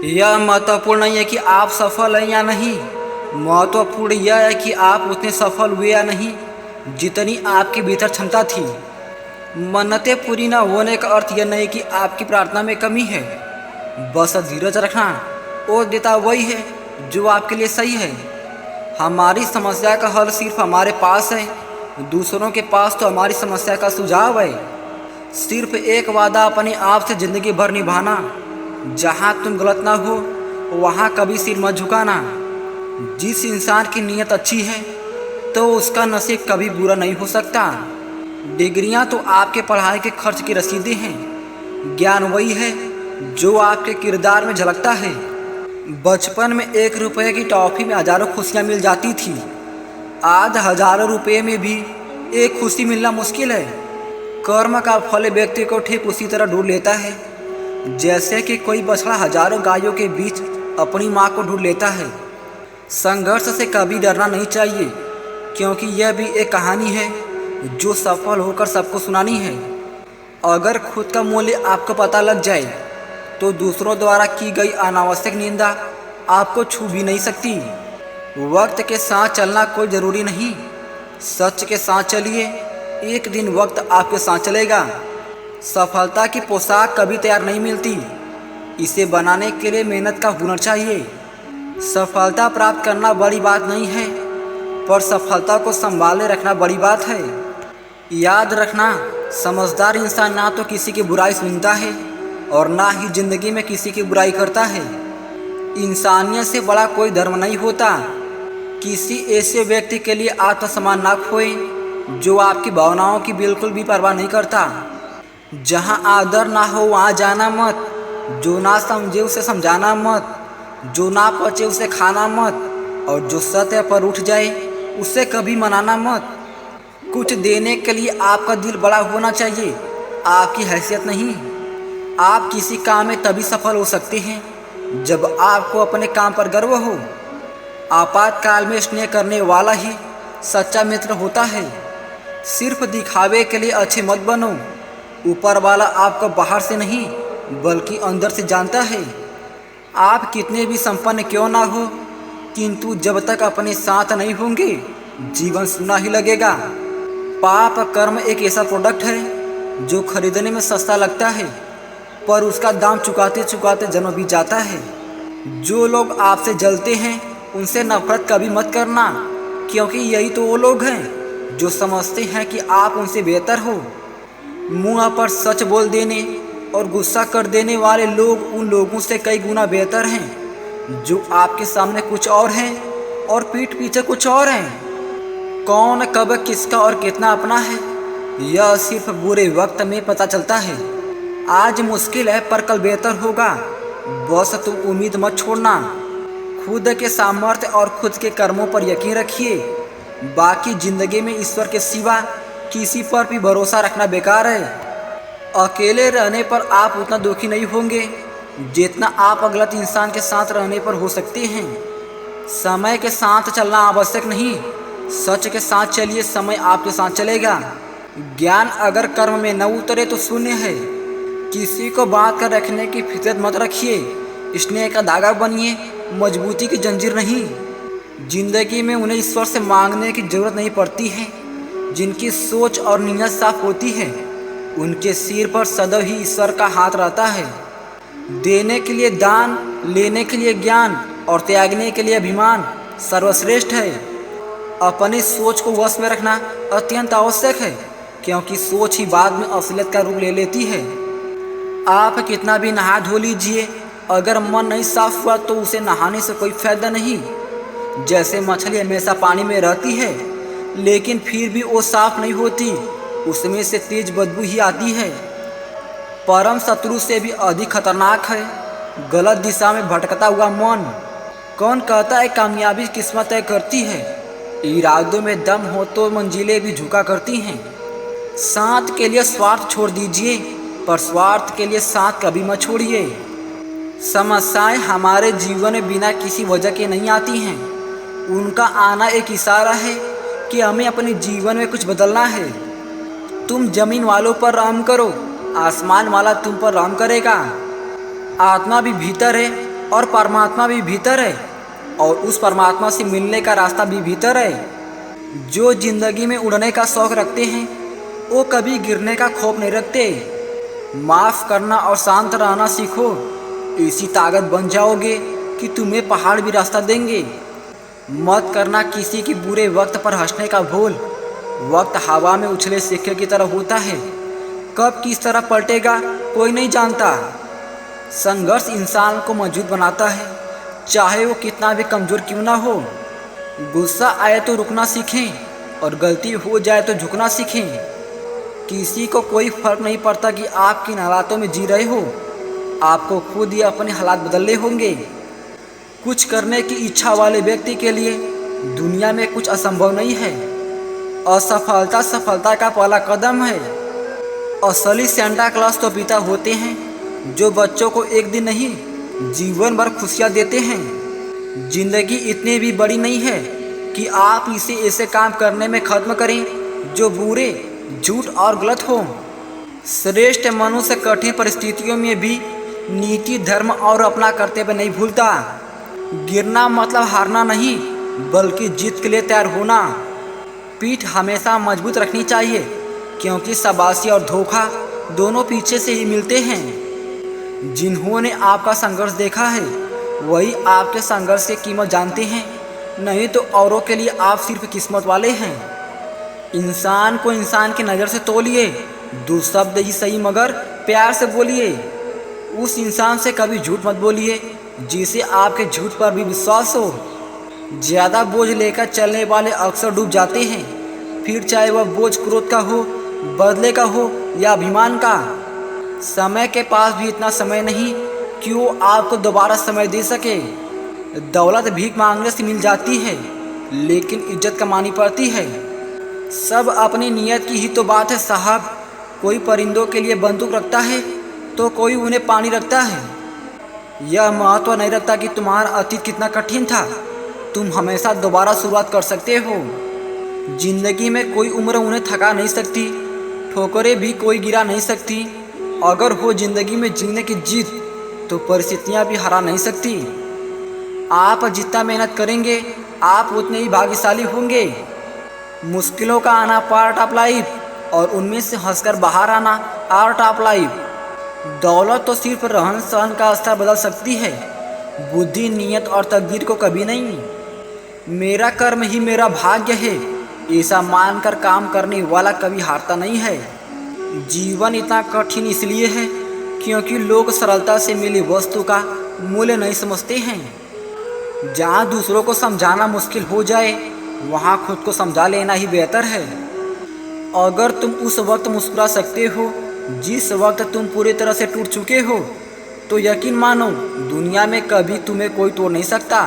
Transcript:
यह महत्वपूर्ण नहीं है कि आप सफल हैं या नहीं। महत्वपूर्ण यह है कि आप उतने सफल हुए या नहीं जितनी आपके भीतर क्षमता थी। मन्नतें पूरी न होने का अर्थ यह नहीं कि आपकी प्रार्थना में कमी है। बस धीरज रखना और देता वही है जो आपके लिए सही है। हमारी समस्या का हल सिर्फ हमारे पास है, दूसरों के पास तो हमारी समस्या का सुझाव है। सिर्फ एक वादा अपने आप से ज़िंदगी भर निभाना, जहाँ तुम गलत ना हो वहाँ कभी सिर मत झुकाना। जिस इंसान की नीयत अच्छी है तो उसका नसीब कभी बुरा नहीं हो सकता। डिग्रियाँ तो आपके पढ़ाई के खर्च की रसीदें हैं, ज्ञान वही है जो आपके किरदार में झलकता है। बचपन में 1 रुपये की टॉफ़ी में हज़ारों खुशियाँ मिल जाती थी। आज हज़ारों रुपये में भी एक खुशी मिलना मुश्किल है। कर्म का फल व्यक्ति को ठीक उसी तरह ढूंढ लेता है जैसे कि कोई बछड़ा हज़ारों गायों के बीच अपनी माँ को ढूंढ लेता है। संघर्ष से कभी डरना नहीं चाहिए, क्योंकि यह भी एक कहानी है जो सफल होकर सबको सुनानी है। अगर खुद का मूल्य आपको पता लग जाए तो दूसरों द्वारा की गई अनावश्यक निंदा आपको छू भी नहीं सकती। वक्त के साथ चलना कोई ज़रूरी नहीं, सच के साथ चलिए, एक दिन वक्त आपके साथ चलेगा। सफलता की पोशाक कभी तैयार नहीं मिलती, इसे बनाने के लिए मेहनत का हुनर चाहिए। सफलता प्राप्त करना बड़ी बात नहीं है, पर सफलता को संभाले रखना बड़ी बात है। याद रखना, समझदार इंसान ना तो किसी की बुराई सुनता है और ना ही जिंदगी में किसी की बुराई करता है। इंसानियत से बड़ा कोई धर्म नहीं होता। किसी ऐसे व्यक्ति के लिए आत्मसम्मान ना खोएं जो आपकी भावनाओं की बिल्कुल भी परवाह नहीं करता। जहां आदर ना हो वहां जाना मत, जो ना समझे उसे समझाना मत, जो ना पचे उसे खाना मत, और जो सत्य पर उठ जाए उसे कभी मनाना मत। कुछ देने के लिए आपका दिल बड़ा होना चाहिए, आपकी हैसियत नहीं। आप किसी काम में तभी सफल हो सकते हैं जब आपको अपने काम पर गर्व हो। आपातकाल में स्नेह करने वाला ही सच्चा मित्र होता है। सिर्फ दिखावे के लिए अच्छे मत बनो। ऊपर वाला आपको बाहर से नहीं बल्कि अंदर से जानता है। आप कितने भी संपन्न क्यों ना हो, किंतु जब तक अपने साथ नहीं होंगे जीवन सूना ही लगेगा। पाप कर्म एक ऐसा प्रोडक्ट है जो खरीदने में सस्ता लगता है, पर उसका दाम चुकाते चुकाते जन्म बीत जाता है। जो लोग आपसे जलते हैं उनसे नफरत कभी मत करना, क्योंकि यही तो वो लोग हैं जो समझते हैं कि आप उनसे बेहतर हो। मुंह पर सच बोल देने और गुस्सा कर देने वाले लोग उन लोगों से कई गुना बेहतर हैं जो आपके सामने कुछ और हैं और पीठ पीछे कुछ और हैं। कौन कब किसका और कितना अपना है, यह सिर्फ बुरे वक्त में पता चलता है। आज मुश्किल है पर कल बेहतर होगा, बस तुम उम्मीद मत छोड़ना। खुद के सामर्थ्य और खुद के कर्मों पर यकीन रखिए। बाकी जिंदगी में ईश्वर के सिवा किसी पर भी भरोसा रखना बेकार है। अकेले रहने पर आप उतना दुखी नहीं होंगे जितना आप गलत इंसान के साथ रहने पर हो सकते हैं। समय के साथ चलना आवश्यक नहीं, सच के साथ चलिए, समय आपके साथ चलेगा। ज्ञान अगर कर्म में न उतरे तो शून्य है। किसी को बांध कर रखने की फितरत मत रखिए, स्नेह का धागा बनिए, मजबूती की जंजीर नहीं। जिंदगी में उन्हें ईश्वर से मांगने की जरूरत नहीं पड़ती है। जिनकी सोच और नीयत साफ होती है उनके सिर पर सदैव ही ईश्वर का हाथ रहता है। देने के लिए दान, लेने के लिए ज्ञान और त्यागने के लिए अभिमान सर्वश्रेष्ठ है। अपनी सोच को वश में रखना अत्यंत आवश्यक है, क्योंकि सोच ही बाद में असलियत का रूप ले लेती है। आप कितना भी नहा धो लीजिए, अगर मन नहीं साफ हुआ तो उसे नहाने से कोई फायदा नहीं। जैसे मछली हमेशा पानी में रहती है लेकिन फिर भी वो साफ नहीं होती, उसमें से तेज बदबू ही आती है। परम शत्रु से भी अधिक खतरनाक है गलत दिशा में भटकता हुआ मन। कौन कहता है कामयाबी किस्मत तय करती है? इरादों में दम हो तो मंजिलें भी झुका करती हैं। साथ के लिए स्वार्थ छोड़ दीजिए, पर स्वार्थ के लिए साथ कभी मत छोड़िए। समस्याएं हमारे जीवन में बिना किसी वजह के नहीं आती हैं। उनका आना एक इशारा है कि हमें अपने जीवन में कुछ बदलना है। तुम जमीन वालों पर रहम करो, आसमान वाला तुम पर रहम करेगा। आत्मा भी भीतर है, और परमात्मा भी भीतर है, और उस परमात्मा से मिलने का रास्ता भी भीतर है। जो जिंदगी में उड़ने का शौक़ रखते हैं वो कभी गिरने का खौफ नहीं रखते। माफ़ करना और शांत रहना सीखो, ऐसी ताकत बन जाओगे कि तुम्हें पहाड़ भी रास्ता देंगे। मत करना किसी के बुरे वक्त पर हंसने का भूल। वक्त हवा में उछले सिक्के की तरह होता है, कब किस तरह पलटेगा कोई नहीं जानता। संघर्ष इंसान को मजबूत बनाता है, चाहे वो कितना भी कमज़ोर क्यों ना हो। गुस्सा आए तो रुकना सीखें और गलती हो जाए तो झुकना सीखें। किसी को कोई फ़र्क नहीं पड़ता कि आप किन हालातों में जी रहे हो, आपको खुद ही अपने हालात बदलने होंगे। कुछ करने की इच्छा वाले व्यक्ति के लिए दुनिया में कुछ असंभव नहीं है। असफलता सफलता का पहला कदम है। असली सेंटा क्लॉज तो पिता होते हैं जो बच्चों को एक दिन नहीं जीवन भर खुशियाँ देते हैं। जिंदगी इतनी भी बड़ी नहीं है कि आप इसे ऐसे काम करने में ख़त्म करें जो बुरे, झूठ और गलत हो। श्रेष्ठ मनुष्य कठिन परिस्थितियों में भी नीति, धर्म और अपना कर्तव्य नहीं भूलता। गिरना मतलब हारना नहीं, बल्कि जीत के लिए तैयार होना। पीठ हमेशा मजबूत रखनी चाहिए, क्योंकि शाबाशी और धोखा दोनों पीछे से ही मिलते हैं। जिन्होंने आपका संघर्ष देखा है वही आपके संघर्ष की कीमत जानते हैं, नहीं तो औरों के लिए आप सिर्फ किस्मत वाले हैं। इंसान को इंसान की नज़र से तोलिए, दुःशब्द ही सही मगर प्यार से बोलिए। उस इंसान से कभी झूठ मत बोलिए जिसे आपके झूठ पर भी विश्वास हो। ज़्यादा बोझ लेकर चलने वाले अक्सर डूब जाते हैं, फिर चाहे वह बोझ क्रोध का हो, बदले का हो या अभिमान का। समय के पास भी इतना समय नहीं कि वो आपको दोबारा समय दे सके। दौलत भीख मांगने से मिल जाती है, लेकिन इज्जत कमानी पड़ती है। सब अपनी नीयत की ही तो बात है साहब। कोई परिंदों के लिए बंदूक रखता है तो कोई उन्हें पानी रखता है। यह महत्व नहीं रखता कि तुम्हारा अतीत कितना कठिन था, तुम हमेशा दोबारा शुरुआत कर सकते हो। जिंदगी में कोई उम्र उन्हें थका नहीं सकती, ठोकरें भी कोई गिरा नहीं सकती। अगर हो जिंदगी में जीने की जिद तो परिस्थितियां भी हरा नहीं सकती। आप जितना मेहनत करेंगे आप उतने ही भाग्यशाली होंगे। मुश्किलों का आना पार्ट ऑफ लाइफ, और उनमें से हंसकर बाहर आना आर्ट ऑफ लाइफ। दौलत तो सिर्फ रहन सहन का स्तर बदल सकती है, बुद्धि, नीयत और तकदीर को कभी नहीं। मेरा कर्म ही मेरा भाग्य है, ऐसा मानकर काम करने वाला कभी हारता नहीं है। जीवन इतना कठिन इसलिए है क्योंकि लोग सरलता से मिली वस्तु का मूल्य नहीं समझते हैं। जहाँ दूसरों को समझाना मुश्किल हो जाए वहाँ खुद को समझा लेना ही बेहतर है। अगर तुम उस वक्त मुस्कुरा सकते हो जिस वक्त तुम पूरी तरह से टूट चुके हो, तो यकीन मानो दुनिया में कभी तुम्हें कोई तोड़ नहीं सकता।